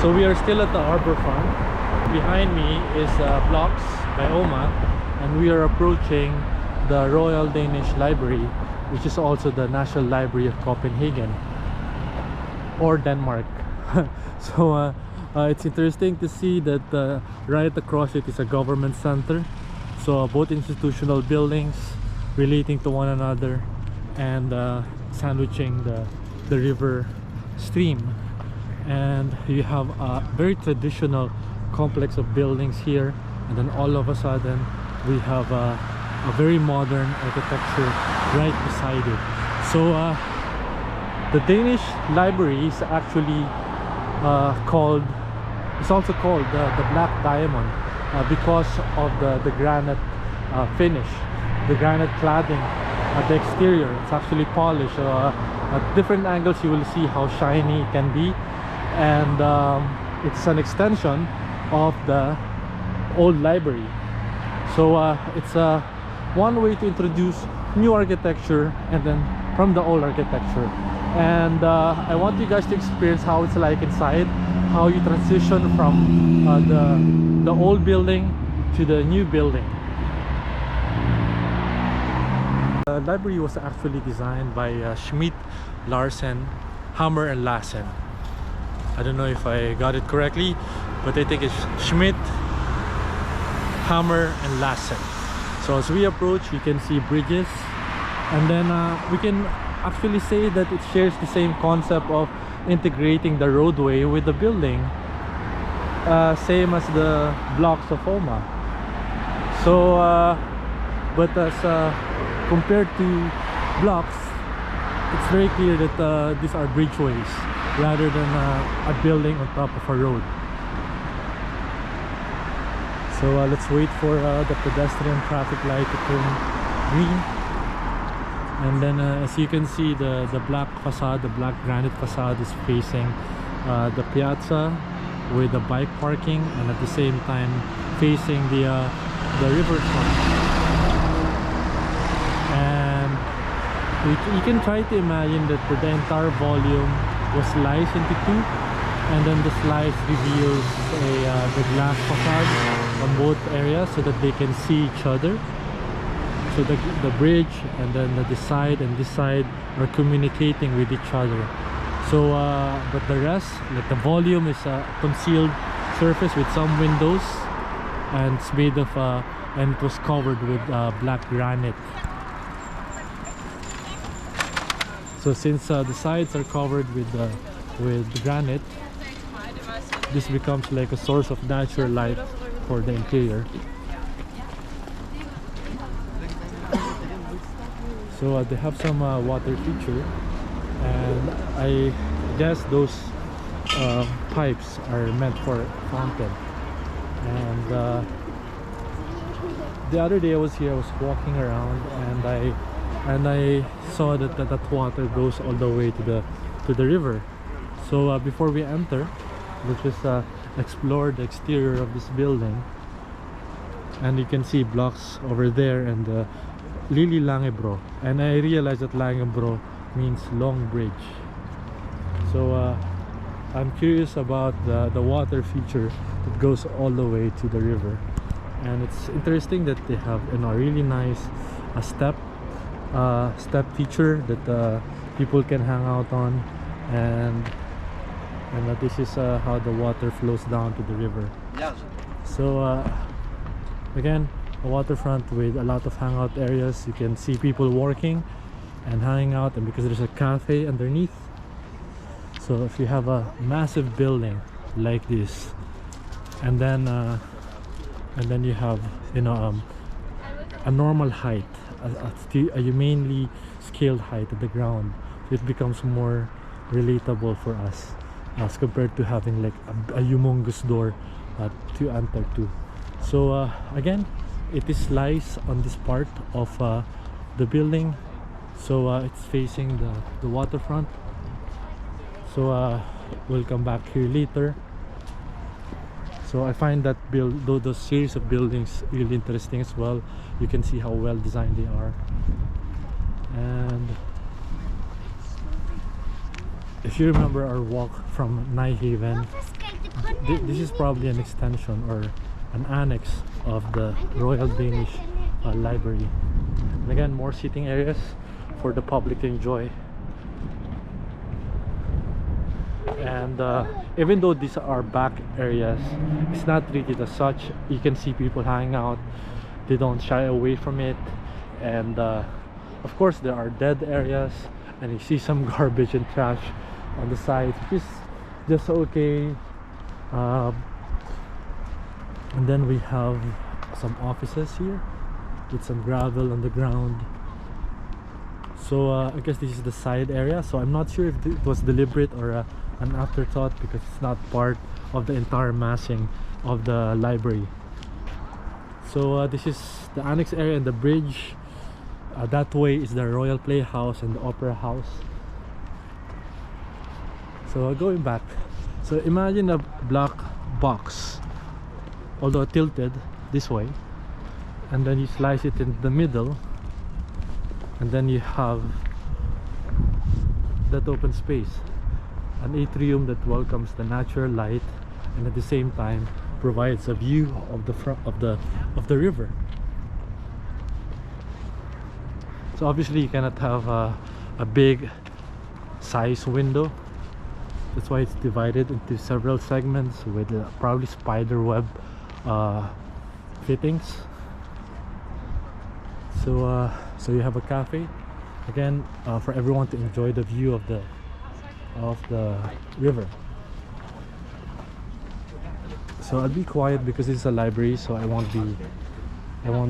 So we are still at the harbor front. Behind me is Blocks by Oma, and we are approaching the Royal Danish Library, which is also the National Library of Copenhagen or Denmark. So it's interesting to see that right across it is a government center. So both institutional buildings relating to one another and sandwiching the river stream. And you have a very traditional complex of buildings here, and then all of a sudden we have a very modern architecture right beside it. So the Danish library is actually it's also called the Black Diamond because of the granite finish, the granite cladding at the exterior. It's actually polished. At different angles you will see how shiny it can be, and it's an extension of the old library. So it's one way to introduce new architecture and then from the old architecture. And I want you guys to experience how it's like inside, how you transition from the old building to the new building. The library was actually designed by Schmidt Hammer Lassen. I don't know if I got it correctly, but I think it's Schmidt Hammer and Lassen. So as we approach, you can see bridges, and then we can actually say that it shares the same concept of integrating the roadway with the building, same as the blocks of Oma. So but as compared to blocks, it's very clear that these are bridgeways rather than a building on top of a road. So let's wait for the pedestrian traffic light to turn green. And then as you can see, the black facade, the black granite facade is facing the piazza with the bike parking, and at the same time facing the riverfront. And you can try to imagine that the entire volume was sliced into two, and then the slice reveals the glass facade on both areas so that they can see each other. So the bridge and then this side and this side are communicating with each other. So but the rest, like the volume, is a concealed surface with some windows, and it's made of and it was covered with black granite. So since the sides are covered with granite, this becomes like a source of natural light for the interior. So they have some water feature, and I guess those pipes are meant for fountain. And the other day I was here, I was walking around, and I saw that water goes all the way to the river. So before we enter, let's just explore the exterior of this building. And you can see blocks over there and Lili Langebro, and I realized that Langebro means long bridge. So I'm curious about the water feature that goes all the way to the river. And it's interesting that they have a really nice step feature that people can hang out on, and this is how the water flows down to the river. So again, a waterfront with a lot of hangout areas. You can see people working and hanging out, and because there's a cafe underneath. So if you have a massive building like this, and then you have, you know, a normal height, a humanely scaled height at the ground, so it becomes more relatable for us as compared to having like a humongous door to enter to. So again, it is lies on this part of the building, so it's facing the waterfront. So we'll come back here later. So I find that those series of buildings really interesting as well. You can see how well designed they are. And if you remember our walk from Nijhaven this is probably an extension or an annex of the Royal Danish Library. And again, more seating areas for the public to enjoy. And even though these are back areas, it's not treated as such. You can see people hanging out. They don't shy away from it. And of course there are dead areas, and you see some garbage and trash on the sides, which is just okay. And then we have some offices here with some gravel on the ground. So I guess this is the side area, so I'm not sure if it was deliberate or an afterthought, because it's not part of the entire massing of the library. So this is the annex area and the bridge. That way is the Royal Playhouse and the Opera House. So going back, so imagine a black box, although tilted this way, and then you slice it in the middle, and then you have that open space, an atrium that welcomes the natural light and at the same time provides a view of the front of the river. So obviously you cannot have a big size window. That's why it's divided into several segments with probably spider web fittings. So you have a cafe again for everyone to enjoy the view of the river. So I'll be quiet because it's a library, so I won't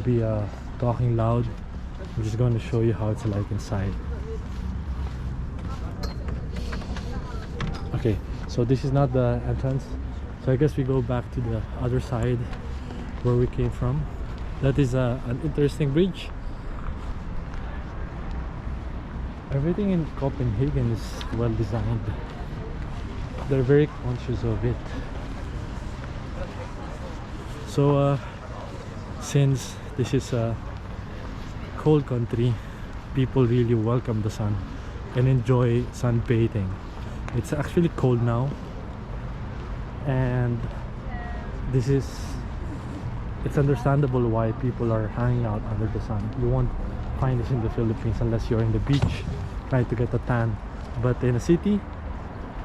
be talking loud. I'm just going to show you how it's like inside. Okay, so this is not the entrance, so I guess we go back to the other side where we came from. That is an interesting bridge. Everything in Copenhagen is well designed. They're very conscious of it. So since this is a cold country, people really welcome the sun and enjoy sunbathing. It's actually cold now, and it's understandable why people are hanging out under the sun. You won't find this in the Philippines unless you're in the beach trying to get a tan, but in a city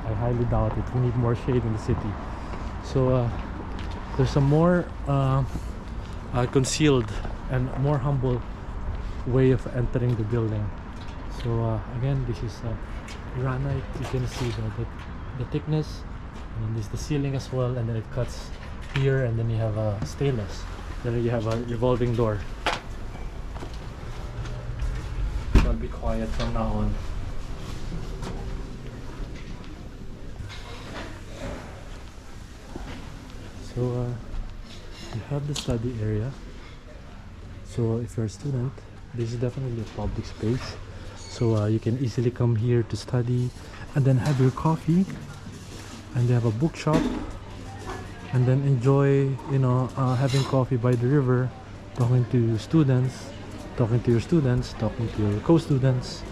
I highly doubt it. We need more shade in the city. So there's a more concealed and more humble way of entering the building. So again, this is granite. You can see the thickness, and then there's the ceiling as well, and then it cuts here, and then you have a stainless, then you have a revolving door. So I'll be quiet from now on. So you have the study area. So if you're a student, this is definitely a public space. So you can easily come here to study and then have your coffee, and they have a bookshop, and then enjoy, you know, having coffee by the river, talking to your students, talking to your co-students,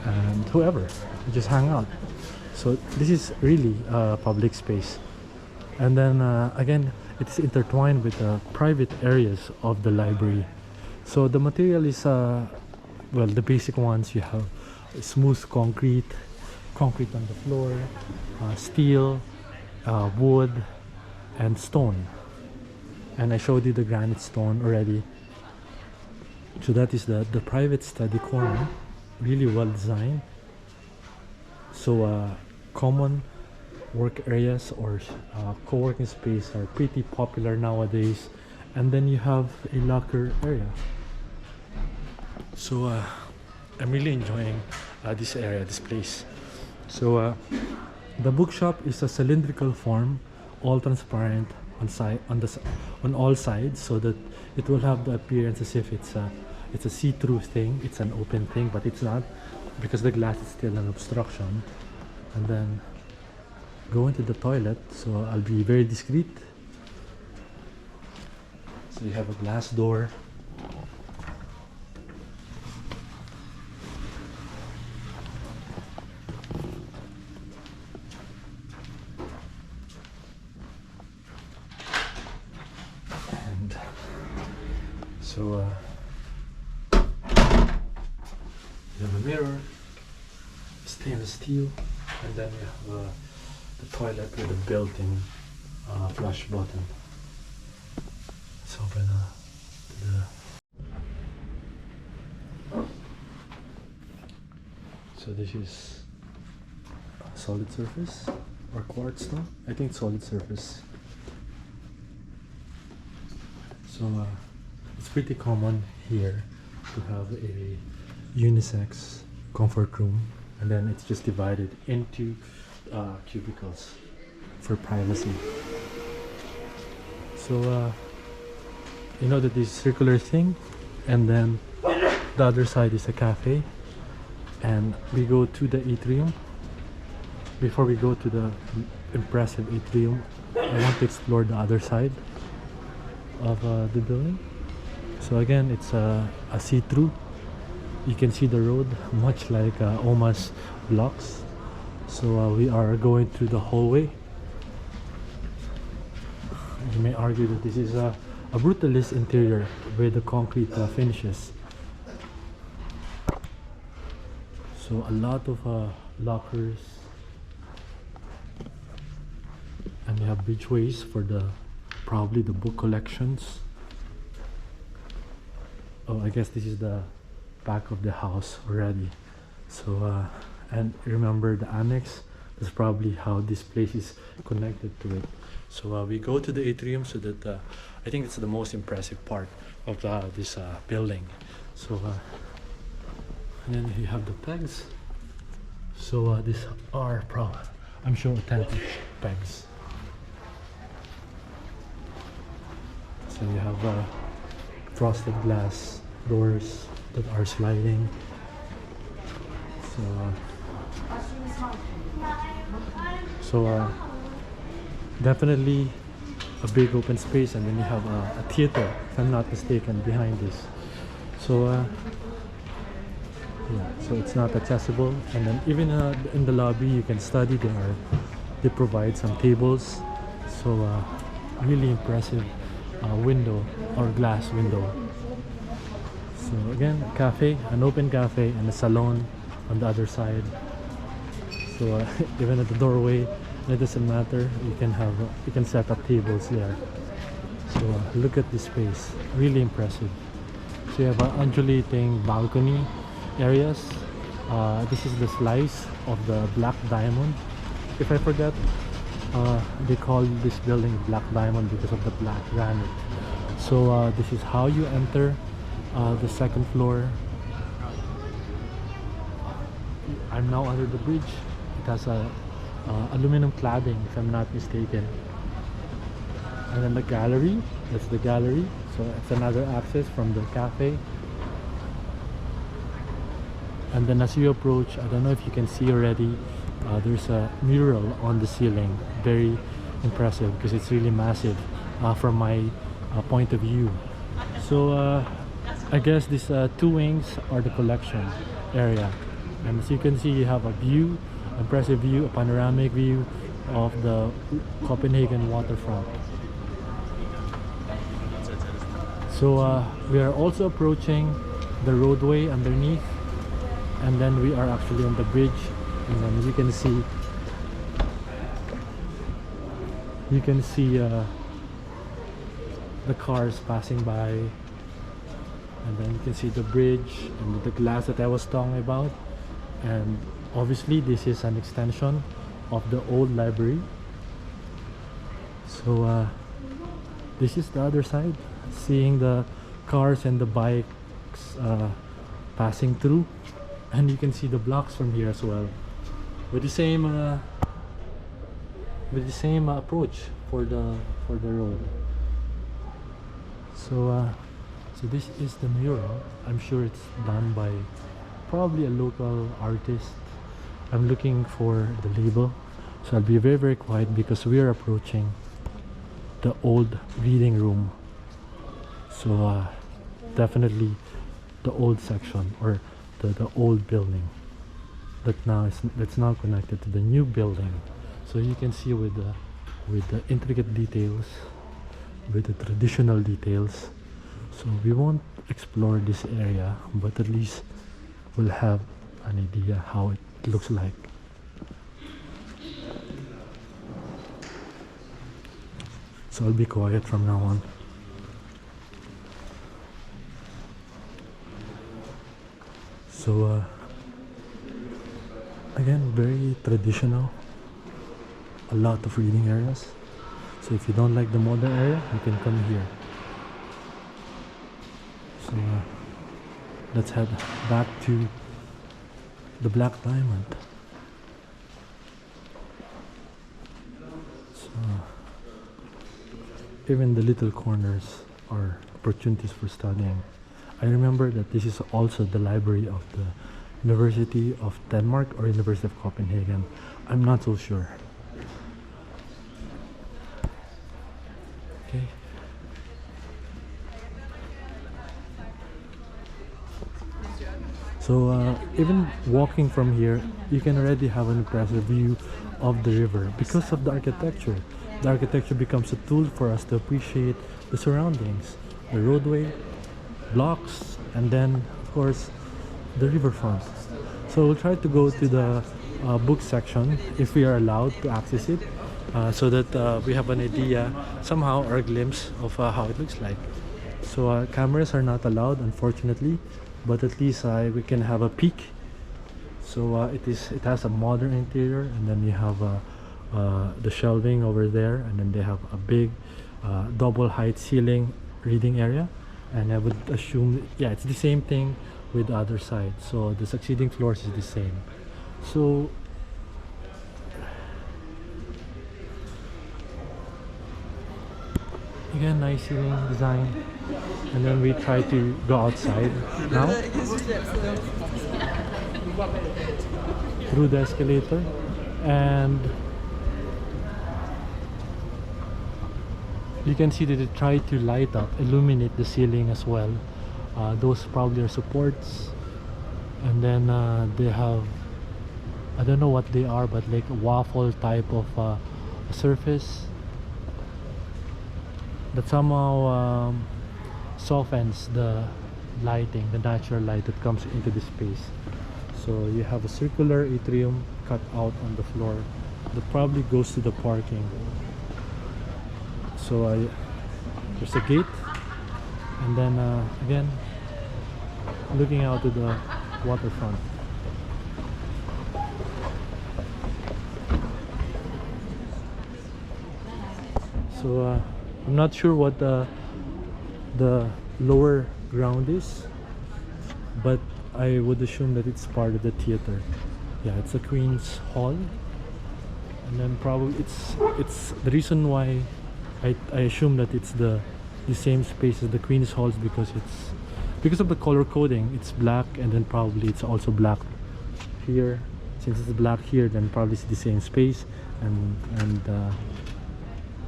and whoever. Just hang out. So this is really a public space. And then again, it's intertwined with the private areas of the library. So the material is well, the basic ones. You have smooth concrete on the floor, steel, wood, and stone. And I showed you the granite stone already. So that is the private study corner, really well designed. So common work areas or co-working space are pretty popular nowadays. And then you have a locker area. So I'm really enjoying this area, this place. So the bookshop is a cylindrical form, all transparent on all sides, so that it will have the appearance as if it's a see-through thing. It's an open thing, but it's not, because the glass is still an obstruction. And then go into the toilet, so I'll be very discreet. So you have a glass door. So you have a mirror, stainless steel, and then you have the toilet with a built-in flush button. Let's open so this is solid surface or quartz now? I think solid surface. So it's pretty common here to have a unisex comfort room, and then it's just divided into cubicles for privacy. So you know that this circular thing, and then the other side is a cafe, and we go to the atrium. Before we go to the impressive atrium, I want to explore the other side of the building. So again, it's a see-through. You can see the road, much like Oma's blocks. So we are going through the hallway. You may argue that this is a brutalist interior with the concrete finishes. So a lot of lockers, and you have bridgeways for probably the book collections. Oh, I guess this is the back of the house already. So and remember the annex, that's probably how this place is connected to it. So we go to the atrium, so that I think it's the most impressive part of this building. So and then you have the pegs. So these are I'm sure authentic pegs. So you have frosted glass doors that are sliding. So definitely a big open space, and then you have a theater, if I'm not mistaken, behind this. So yeah, so it's not accessible, and then even in the lobby you can study. They provide some tables. So really impressive window or glass window. So again, a cafe, an open cafe, and a salon on the other side. So even at the doorway, it doesn't matter. You can set up tables there. So look at this space, really impressive. So you have undulating balcony areas. This is the slice of the black diamond. If I forget, they call this building Black Diamond because of the black granite. So this is how you enter the second floor. I'm now under the bridge. It has a aluminum cladding, if I'm not mistaken. And then the gallery, that's the gallery. So it's another access from the cafe. And then as you approach, I don't know if you can see already, there's a mural on the ceiling. Very impressive because it's really massive from my point of view. So I guess these two wings are the collection area. And as you can see, you have a view, impressive view, a panoramic view of the Copenhagen waterfront. So we are also approaching the roadway underneath, and then we are actually on the bridge. And then you can see the cars passing by, and then you can see the bridge and the glass that I was talking about. And obviously this is an extension of the old library. So this is the other side, seeing the cars and the bikes passing through, and you can see the blocks from here as well, with the same approach for the road. So so this is the mural. I'm sure it's done by probably a local artist. I'm looking for the label, so I'll be very quiet because we are approaching the old reading room. So definitely the old section, or the old building that's now connected to the new building. So you can see with the intricate details, with the traditional details, So we won't explore this area, but at least we'll have an idea how it looks like. So I'll be quiet from now on. So again, very traditional. A lot of reading areas. So if you don't like the modern area, you can come here. So let's head back to the Black Diamond. So even the little corners are opportunities for studying. I remember that this is also the library of the University of Denmark or University of Copenhagen. I'm not so sure. Okay. So even walking from here, you can already have an impressive view of the river because of the architecture. The architecture becomes a tool for us to appreciate the surroundings, the roadway, blocks, and then of course the riverfront. So we'll try to go to the book section if we are allowed to access it, so that we have an idea somehow or a glimpse of how it looks like. So cameras are not allowed, unfortunately, but at least we can have a peek. So it has a modern interior, and then you have the shelving over there, and then they have a big double height ceiling reading area, and I would assume, yeah, it's the same thing with the other side. So the succeeding floors is the same. So again, nice ceiling design, and then we try to go outside now through the escalator, and you can see that they try to light up, illuminate the ceiling as well. Those probably are supports, and then they have, I don't know what they are, but like a waffle type of a surface that somehow softens the lighting, the natural light that comes into the space. So you have a circular atrium cut out on the floor that probably goes to the parking. So there's a gate, and then again, looking out to the waterfront. So I'm not sure what the lower ground is, but I would assume that it's part of the theater. Yeah, it's a Queen's Hall, and then probably it's the reason why I assume that it's the same space as the Queen's Halls, because of the color coding. It's black, and then probably it's also black here. Since it's black here, then probably it's the same space, and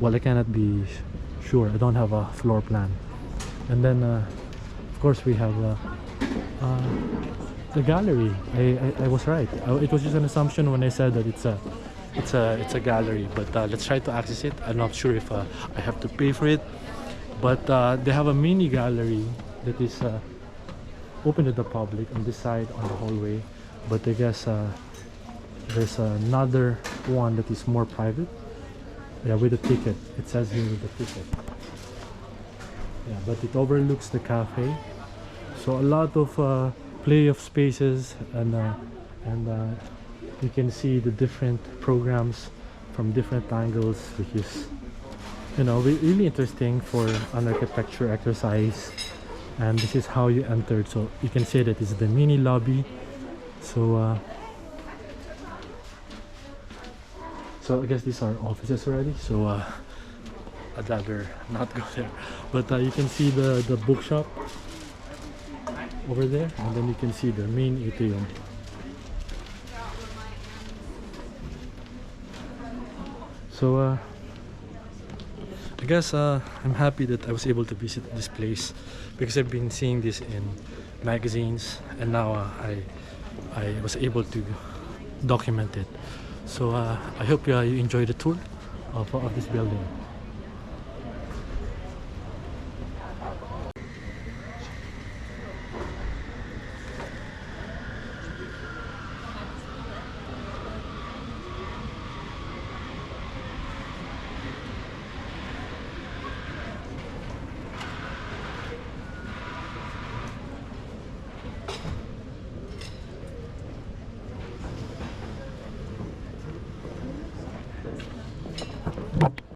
well, I cannot be sure. I don't have a floor plan. And then of course we have the gallery. I was right. It was just an assumption when I said that it's a gallery, but let's try to access it. I'm not sure if I have to pay for it, but they have a mini gallery that is open to the public on this side on the hallway, but I guess there's another one that is more private. Yeah, with a ticket. It says here with the ticket. Yeah, but it overlooks the cafe, so a lot of play of spaces, and you can see the different programs from different angles, which is, you know, really interesting for an architecture exercise. And this is how you entered, so you can say that it's the mini lobby. So so I guess these are offices already, so I'd rather not go there. But you can see the bookshop over there, and then you can see the main atrium. So I guess I'm happy that I was able to visit this place, because I've been seeing this in magazines, and now I was able to document it. So I hope you enjoy the tour of this building.